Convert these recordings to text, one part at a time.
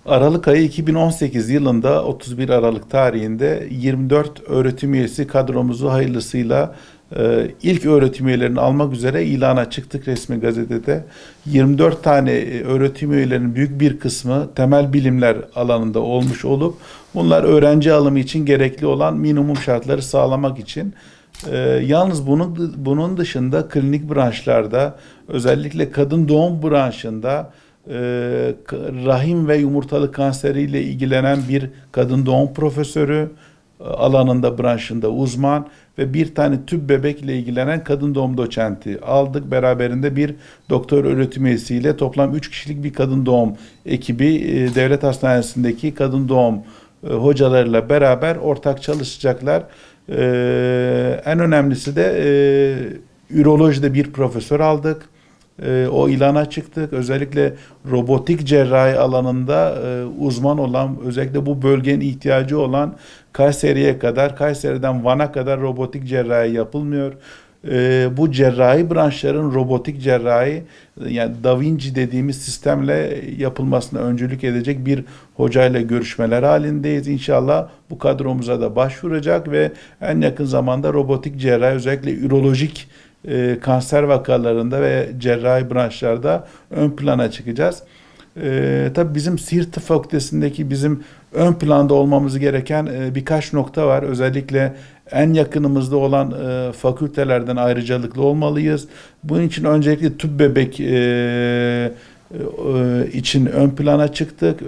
Aralık ayı 2018 yılında 31 Aralık tarihinde 24 öğretim üyesi kadromuzu hayırlısıyla ilk öğretim üyelerini almak üzere ilana çıktık resmi gazetede. 24 tane öğretim üyelerinin büyük bir kısmı temel bilimler alanında olmuş olup bunlar öğrenci alımı için gerekli olan minimum şartları sağlamak için yalnız bunun dışında klinik branşlarda özellikle kadın doğum branşında rahim ve yumurtalık kanseriyle ilgilenen bir kadın doğum profesörü, alanında branşında uzman ve bir tane tüp bebekle ilgilenen kadın doğum doçenti aldık. Beraberinde bir doktor öğretim üyesiyle toplam 3 kişilik bir kadın doğum ekibi devlet hastanesindeki kadın doğum hocalarıyla beraber ortak çalışacaklar. En önemlisi de ürolojide bir profesör aldık. O ilana çıktık. Özellikle robotik cerrahi alanında uzman olan, özellikle bu bölgenin ihtiyacı olan Kayseri'ye kadar, Kayseri'den Van'a kadar robotik cerrahi yapılmıyor. Bu cerrahi branşların robotik cerrahi, yani Da Vinci dediğimiz sistemle yapılmasına öncülük edecek bir hocayla görüşmeler halindeyiz. İnşallah bu kadromuza da başvuracak ve en yakın zamanda robotik cerrahi, özellikle ürolojik kanser vakalarında ve cerrahi branşlarda ön plana çıkacağız. Tabii bizim Siirt Tıp Fakültesindeki bizim ön planda olmamız gereken birkaç nokta var. Özellikle en yakınımızda olan fakültelerden ayrıcalıklı olmalıyız. Bunun için öncelikle tüp bebek için ön plana çıktık.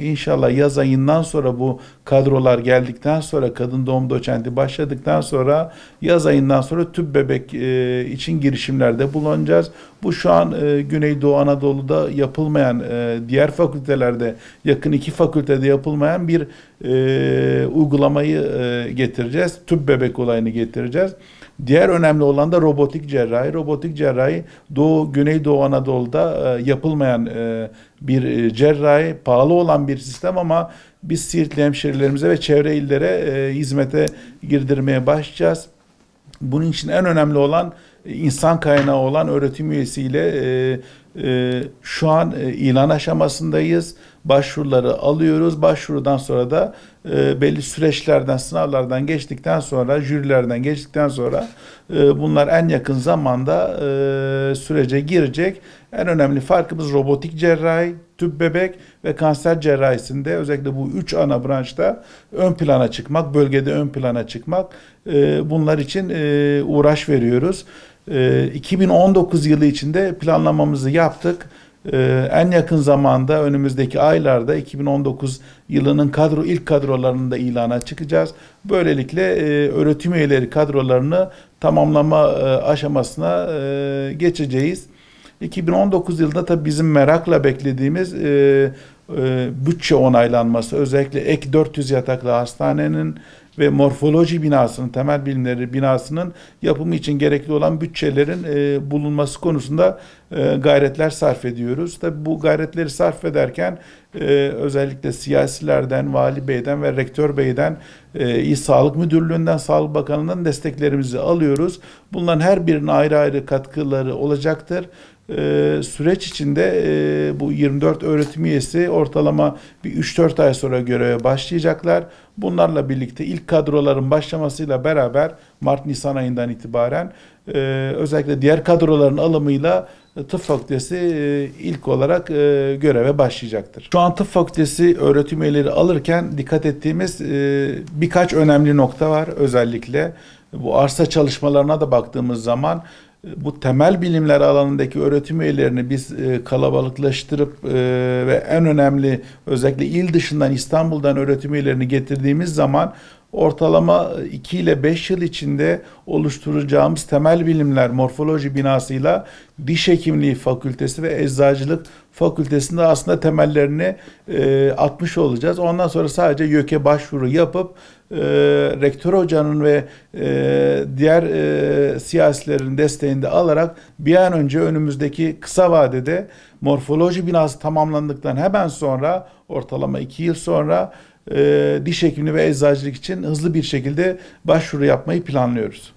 İnşallah yaz ayından sonra bu kadrolar geldikten sonra, kadın doğum doçenti başladıktan sonra yaz ayından sonra tüp bebek için girişimlerde bulunacağız. Bu şu an Güneydoğu Anadolu'da yapılmayan, diğer fakültelerde, yakın 2 fakültede yapılmayan bir uygulamayı getireceğiz. Tüp bebek olayını getireceğiz. Diğer önemli olan da robotik cerrahi. Robotik cerrahi Güneydoğu Anadolu'da yapılmayan bir cerrahi, pahalı olan bir sistem ama biz Siirtli hemşerilerimize ve çevre illere hizmete girdirmeye başlayacağız. Bunun için en önemli olan insan kaynağı olan öğretim üyesiyle şu an ilan aşamasındayız. Başvuruları alıyoruz. Başvurudan sonra da belli süreçlerden, sınavlardan geçtikten sonra, jürilerden geçtikten sonra bunlar en yakın zamanda sürece girecek. En önemli farkımız robotik cerrahi, tüp bebek ve kanser cerrahisinde özellikle bu 3 ana branşta ön plana çıkmak, bölgede ön plana çıkmak. Bunlar için uğraş veriyoruz. 2019 yılı içinde planlamamızı yaptık. En yakın zamanda, önümüzdeki aylarda 2019 yılının ilk kadrolarında ilana çıkacağız. Böylelikle öğretim üyeleri kadrolarını tamamlama aşamasına geçeceğiz. 2019 yılında tabii bizim merakla beklediğimiz bütçe onaylanması, özellikle ek 400 yataklı hastanenin ve morfoloji binasının, temel bilimleri binasının yapımı için gerekli olan bütçelerin bulunması konusunda gayretler sarf ediyoruz. Tabii bu gayretleri sarf ederken özellikle siyasilerden, Vali Bey'den ve Rektör Bey'den, İl Sağlık Müdürlüğü'nden, Sağlık Bakanlığı'ndan desteklerimizi alıyoruz. Bunların her birinin ayrı ayrı katkıları olacaktır. Süreç içinde bu 24 öğretim üyesi ortalama bir 3-4 ay sonra göreve başlayacaklar. Bunlarla birlikte ilk kadroların başlamasıyla beraber Mart-Nisan ayından itibaren özellikle diğer kadroların alımıyla Tıp Fakültesi ilk olarak göreve başlayacaktır. Şu an Tıp Fakültesi öğretim üyeleri alırken dikkat ettiğimiz birkaç önemli nokta var. Özellikle bu arsa çalışmalarına da baktığımız zaman bu temel bilimler alanındaki öğretim üyelerini biz kalabalıklaştırıp ve en önemli özellikle il dışından, İstanbul'dan öğretim üyelerini getirdiğimiz zaman ortalama 2 ile 5 yıl içinde oluşturacağımız temel bilimler morfoloji binasıyla diş hekimliği fakültesi ve eczacılık fakültesinde aslında temellerini atmış olacağız. Ondan sonra sadece YÖK'e başvuru yapıp rektör hocanın ve diğer siyasilerin desteğini de alarak bir an önce önümüzdeki kısa vadede morfoloji binası tamamlandıktan hemen sonra, ortalama 2 yıl sonra diş hekimliği ve eczacılık için hızlı bir şekilde başvuru yapmayı planlıyoruz.